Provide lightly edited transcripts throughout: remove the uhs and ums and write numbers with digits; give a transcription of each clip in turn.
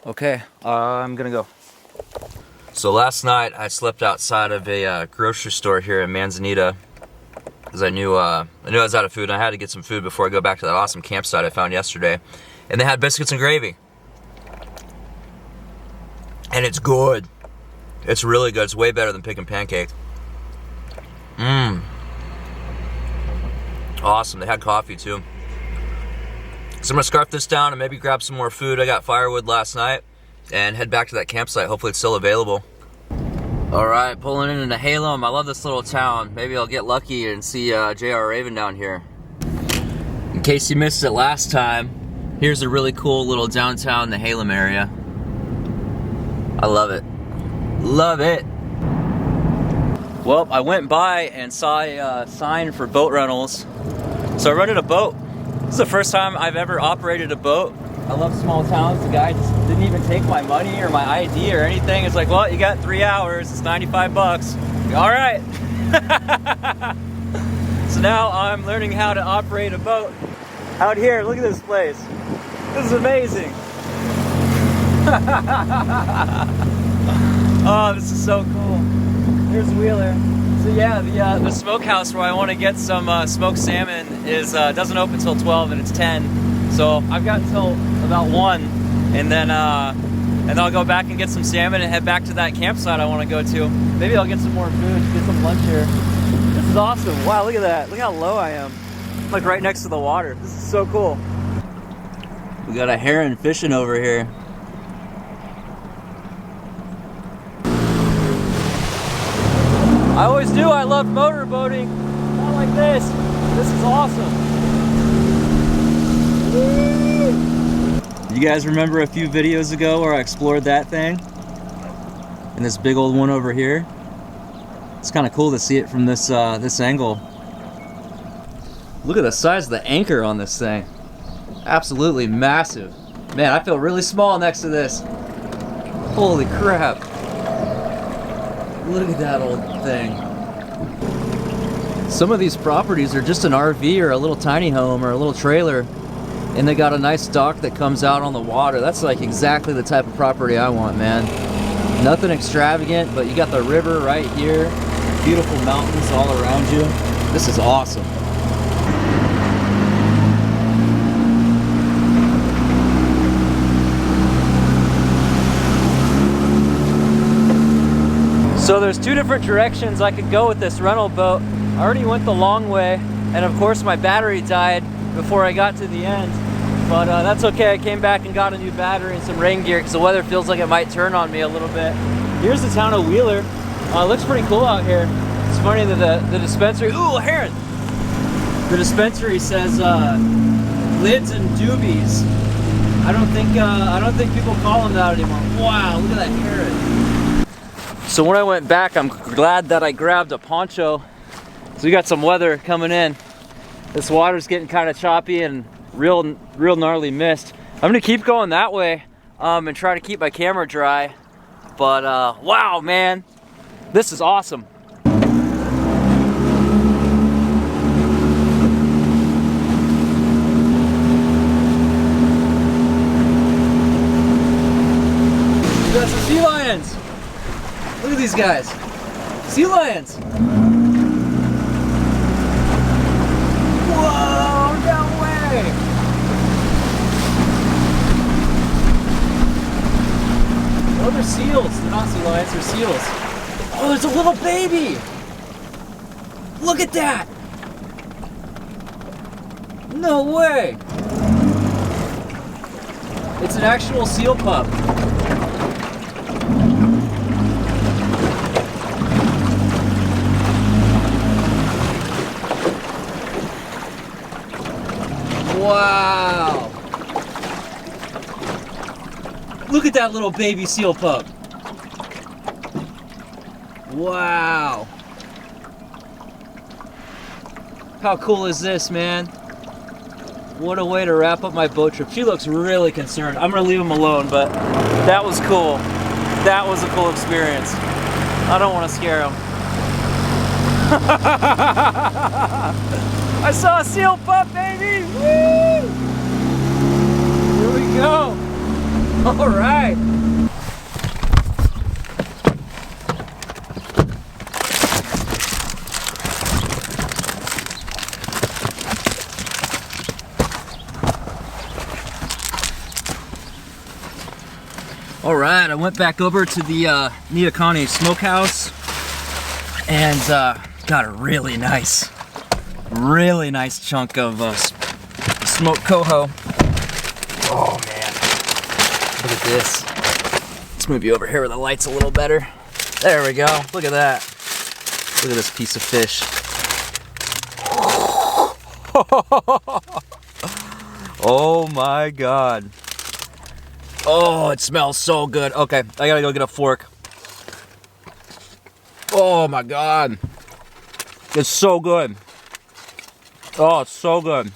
Okay, I'm gonna go. So last night I slept outside of a grocery store here in Manzanita because I knew I was out of food and I had to get some food before I go back to that awesome campsite I found yesterday. And they had biscuits and gravy. And it's good. It's really good. It's way better than picking pancakes. Awesome. They had coffee too. So I'm gonna scarf this down and maybe grab some more food. I got firewood last night and head back to that campsite. Hopefully it's still available. All right, pulling into Nehalem. I love this little town. Maybe I'll get lucky and see J.R. Raven down here. In case you missed it last time, here's a really cool little downtown Nehalem area. I love it. Love it. Well, I went by and saw a sign for boat rentals. So I rented a boat. This is the first time I've ever operated a boat. I love small towns. The guy just didn't even take my money or my ID or anything. It's like, well, you got 3 hours. It's 95 bucks. All right. So now I'm learning how to operate a boat out here. Look at this place. This is amazing. Oh, this is so cool. Here's Wheeler. So yeah, the smokehouse where I want to get some smoked salmon is doesn't open until 12 and it's 10. So I've got until about 1, and then I'll go back and get some salmon and head back to that campsite I want to go to. Maybe I'll get some more food, get some lunch here. This is awesome. Wow, look at that. Look how low I am. I'm like right next to the water. This is so cool. We got a heron fishing over here. I always do. I love motorboating. Not like this. This is awesome. You guys remember a few videos ago where I explored that thing? And this big old one over here? It's kind of cool to see it from this this angle. Look at the size of the anchor on this thing. Absolutely massive. Man, I feel really small next to this. Holy crap. Look at that old thing. Some of these properties are just an RV or a little tiny home or a little trailer, and they got a nice dock that comes out on the water. That's like exactly the type of property I want, man. Nothing extravagant, but you got the river right here, beautiful mountains all around you. This is awesome. So there's 2 different directions I could go with this rental boat. I already went the long way, and of course my battery died before I got to the end. But that's okay, I came back and got a new battery and some rain gear because the weather feels like it might turn on me a little bit. Here's the town of Wheeler. It looks pretty cool out here. It's funny that the dispensary, ooh, a heron! The dispensary says lids and doobies. I don't think people call them that anymore. Wow, look at that heron. So when I went back, I'm glad that I grabbed a poncho. So we got some weather coming in. This water's getting kind of choppy and real gnarly mist. I'm gonna keep going that way and try to keep my camera dry. But wow, man, this is awesome. We got some sea lions. Look at these guys. Sea lions. Whoa, no way. Oh, they're seals. They're not sea lions, they're seals. Oh, there's a little baby. Look at that. No way. It's an actual seal pup. Wow! Look at that little baby seal pup. Wow! How cool is this, man? What a way to wrap up my boat trip. She looks really concerned. I'm gonna leave him alone, but that was cool. That was a cool experience. I don't want to scare him. I saw a seal pup, baby! Woo! Here we go. All right. All right, I went back over to the Nehalem smokehouse and got a really nice chunk of smoked coho. Oh man, look at this. Let's move you over here where the light's a little better. There we go, look at that. Look at this piece of fish. Oh my God. Oh, it smells so good. Okay, I gotta go get a fork. Oh my God. It's so good. Oh, it's so good.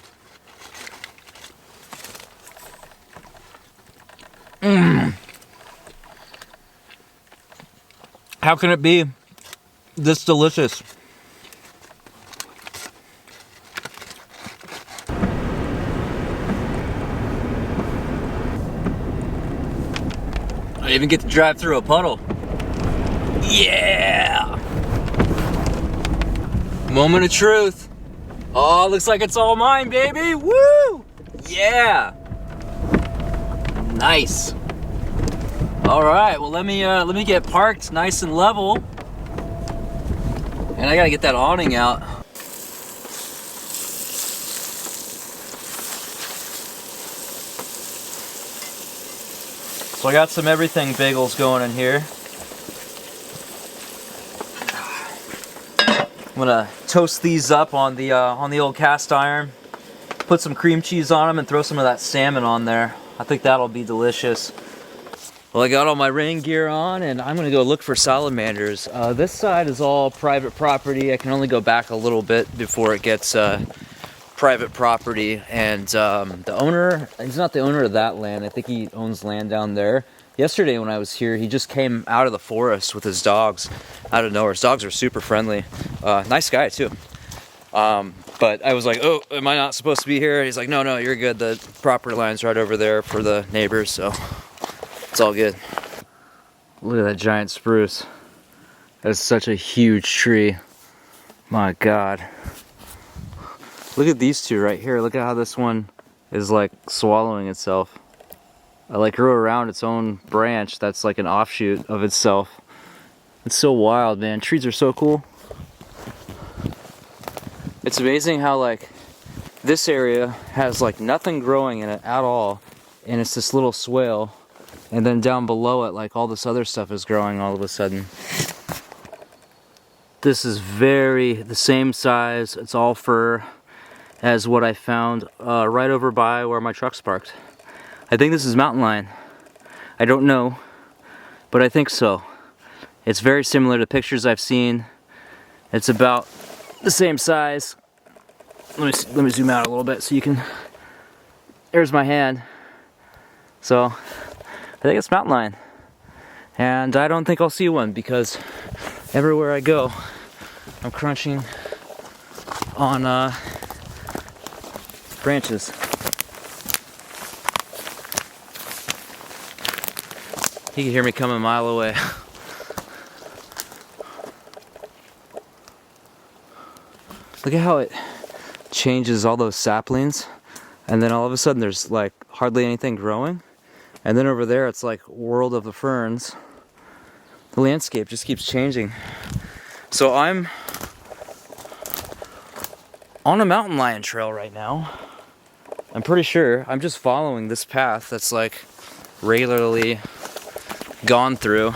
How can it be this delicious? I even get to drive through a puddle. Yeah! Moment of truth. Oh, looks like it's all mine, baby. Woo! Yeah! Nice. All right, well let me get parked nice and level. And I gotta get that awning out. So I got some everything bagels going in here. I'm gonna toast these up on the old cast iron. Put some cream cheese on them and throw some of that salmon on there. I think that'll be delicious. Well, I got all my rain gear on and I'm gonna go look for salamanders. This side is all private property. I can only go back a little bit before it gets private property, and the owner, he's not the owner of that land. I think he owns land down there. Yesterday when I was here, he just came out of the forest with his dogs out of nowhere. His dogs are super friendly. Nice guy too. But I was like, oh, am I not supposed to be here? He's like, no, you're good. The property line's right over there for the neighbors, so it's all good. Look at that giant spruce. That's such a huge tree. My God. Look at these two right here. Look at how this one is like swallowing itself. I like grew around its own branch that's like an offshoot of itself. It's so wild, man. Trees are so cool. It's amazing how like this area has like nothing growing in it at all, and it's this little swale, and then down below it like all this other stuff is growing all of a sudden. This is the same size, it's all fur, as what I found right over by where my truck's parked. I think this is mountain lion. I don't know, but I think so. It's very similar to pictures I've seen. It's about the same size. Let me zoom out a little bit so you can. There's my hand. So I think it's mountain lion, and I don't think I'll see one because everywhere I go, I'm crunching on branches. You can hear me coming a mile away. Look at how it changes all those saplings, and then all of a sudden there's like hardly anything growing, and then over there it's like world of the ferns. The landscape just keeps changing. So I'm on a mountain lion trail right now. I'm pretty sure I'm just following this path that's like regularly gone through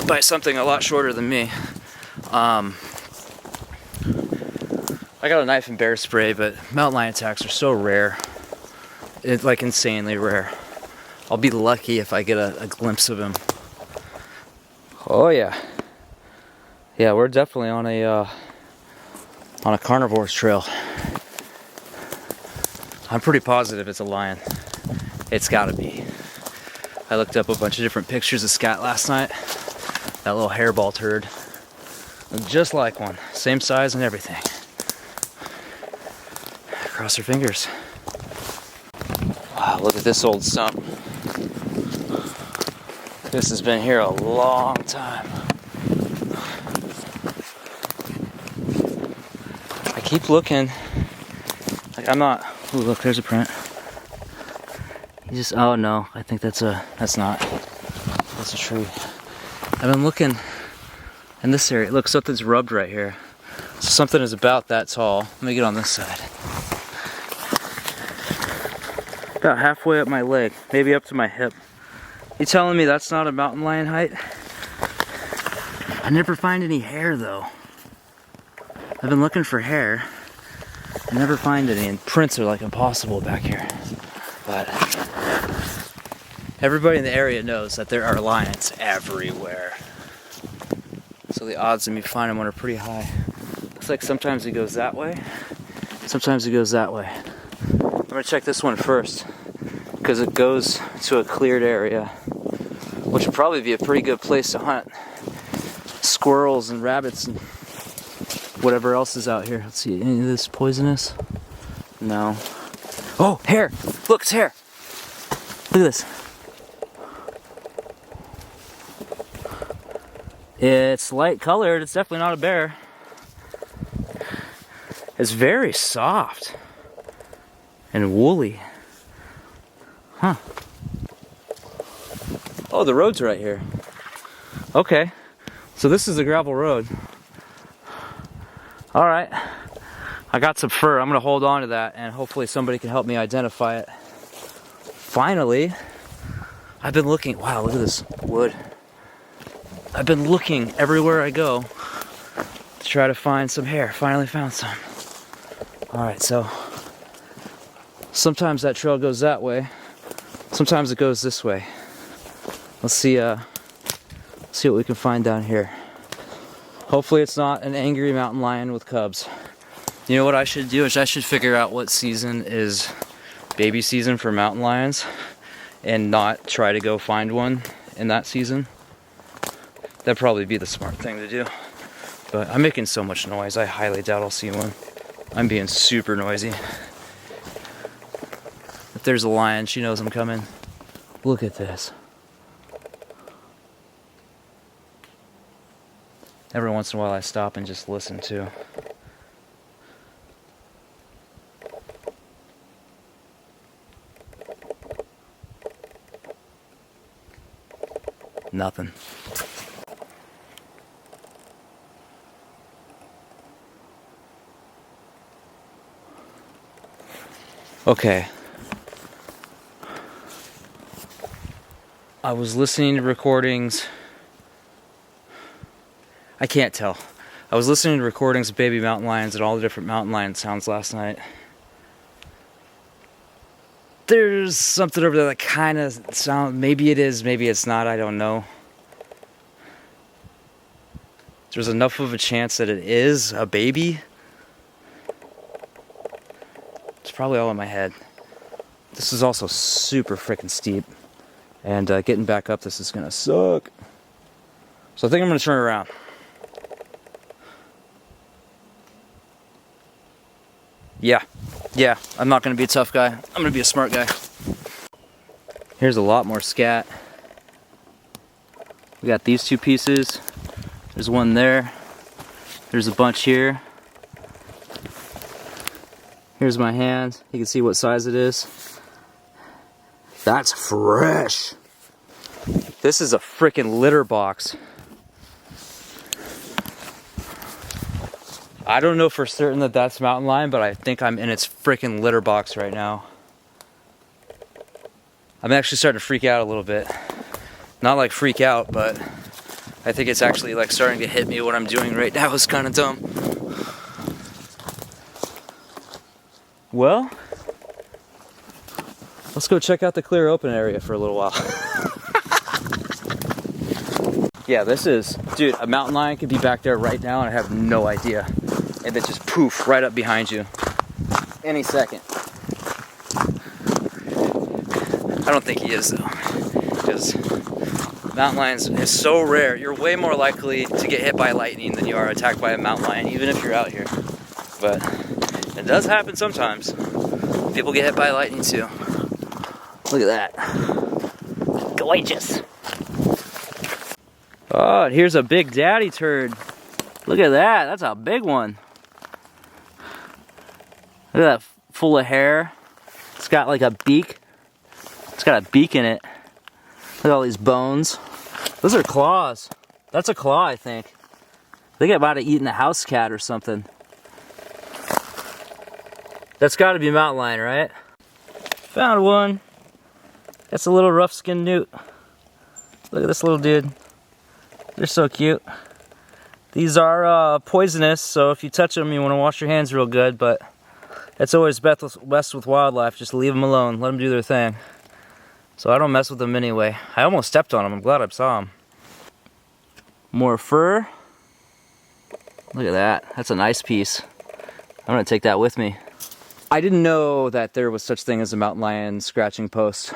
by something a lot shorter than me. I got a knife and bear spray, but mountain lion attacks are so rare. It's like insanely rare. I'll be lucky if I get a glimpse of him. Oh yeah. Yeah, we're definitely on a carnivore's trail. I'm pretty positive it's a lion. It's gotta be. I looked up a bunch of different pictures of scat last night. That little hairball turd. Just like one. Same size and everything. Cross your fingers. Wow, look at this old stump. This has been here a long time. I keep looking. Like I'm not. Ooh, look, there's a print. He just, oh no, I think that's a tree. I've been looking in this area. Look, something's rubbed right here. So something is about that tall. Let me get on this side. About halfway up my leg, maybe up to my hip. You telling me that's not a mountain lion height? I never find any hair though. I've been looking for hair. I never find any, and prints are like impossible back here. But everybody in the area knows that there are lions everywhere. So the odds of me finding one are pretty high. Looks like sometimes he goes that way, sometimes he goes that way. I'm gonna check this one first, because it goes to a cleared area, which would probably be a pretty good place to hunt squirrels and rabbits and whatever else is out here. Let's see, any of this poisonous? No. Oh, hair! Look, it's hair! Look at this. It's light colored, it's definitely not a bear. It's very soft and woolly. Huh. Oh, the road's right here. Okay, so this is a gravel road. All right, I got some fur. I'm gonna hold on to that and hopefully somebody can help me identify it. Finally, I've been looking, wow, look at this wood. I've been looking everywhere I go to try to find some hair. Finally found some. All right, so sometimes that trail goes that way. Sometimes it goes this way. Let's see what we can find down here. Hopefully it's not an angry mountain lion with cubs. You know what I should do is I should figure out what season is baby season for mountain lions and not try to go find one in that season. That'd probably be the smart thing to do. But I'm making so much noise, I highly doubt I'll see one. I'm being super noisy. If there's a lion, she knows I'm coming. Look at this. Every once in a while I stop and just listen too. Nothing. Okay. I was listening to recordings. I can't tell. I was listening to recordings of baby mountain lions and all the different mountain lion sounds last night. There's something over there that kind of sound, maybe it is, maybe it's not, I don't know. There's enough of a chance that it is a baby. It's probably all in my head. This is also super freaking steep. And getting back up this is gonna suck. So I think I'm gonna turn around. Yeah, I'm not gonna be a tough guy. I'm gonna be a smart guy. Here's a lot more scat. We got these two pieces. There's one there. There's a bunch here. Here's my hand. You can see what size it is. That's fresh. This is a freaking litter box. I don't know for certain that that's mountain lion, but I think I'm in its freaking litter box right now. I'm actually starting to freak out a little bit. Not like freak out, but I think it's actually like starting to hit me. What I'm doing right now is kind of dumb. Well, let's go check out the clear open area for a little while. Yeah, this is, dude, a mountain lion could be back there right now and I have no idea. And then just poof, right up behind you. Any second. I don't think he is though. Because mountain lions is so rare. You're way more likely to get hit by lightning than you are attacked by a mountain lion, even if you're out here. But it does happen sometimes. People get hit by lightning too. Look at that. Gorgeous. Oh, and here's a big daddy turd. Look at that. That's a big one. Look at that, full of hair. It's got like a beak. It's got a beak in it. Look at all these bones. Those are claws. That's a claw, I think. I think I might have eaten a house cat or something. That's got to be mountain lion, right? Found one. That's a little rough-skinned newt. Look at this little dude. They're so cute. These are poisonous, so if you touch them, you want to wash your hands real good, but that's always best with wildlife. Just leave them alone. Let them do their thing. So I don't mess with them anyway. I almost stepped on them. I'm glad I saw them. More fur. Look at that. That's a nice piece. I'm going to take that with me. I didn't know that there was such thing as a mountain lion scratching post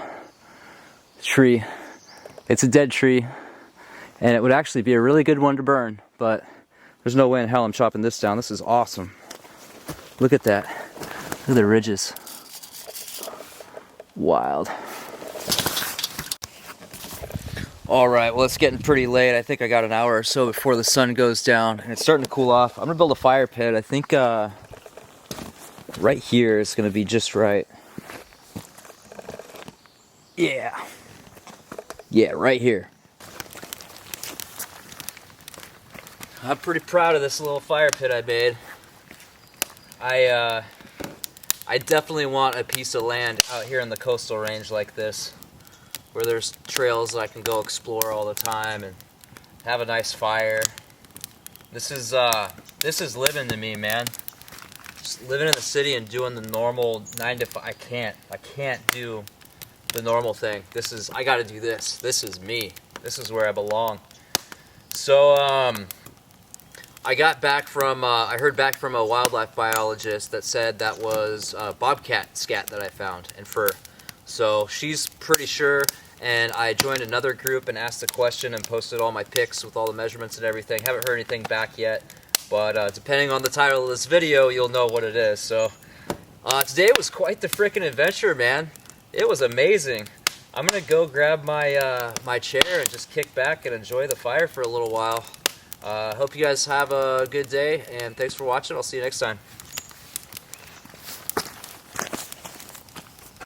tree. It's a dead tree, and it would actually be a really good one to burn, but there's no way in hell I'm chopping this down. This is awesome. Look at that. Look at the ridges. Wild. Alright, well, it's getting pretty late. I think I got an hour or so before the sun goes down, and it's starting to cool off. I'm going to build a fire pit. I think right here is going to be just right. Yeah. Yeah, right here. I'm pretty proud of this little fire pit I made. I definitely want a piece of land out here in the coastal range like this, where there's trails that I can go explore all the time and have a nice fire. This is living to me, man. Just living in the city and doing the normal 9 to 5. I can't do the normal thing. I gotta do this. This is me. This is where I belong. So, I heard back from a wildlife biologist that said that was bobcat scat that I found and fur. So she's pretty sure, and I joined another group and asked a question and posted all my pics with all the measurements and everything. Haven't heard anything back yet, but depending on the title of this video, you'll know what it is. So today was quite the freaking adventure, man. It was amazing. I'm gonna go grab my my chair and just kick back and enjoy the fire for a little while. Hope you guys have a good day, and thanks for watching. I'll see you next time.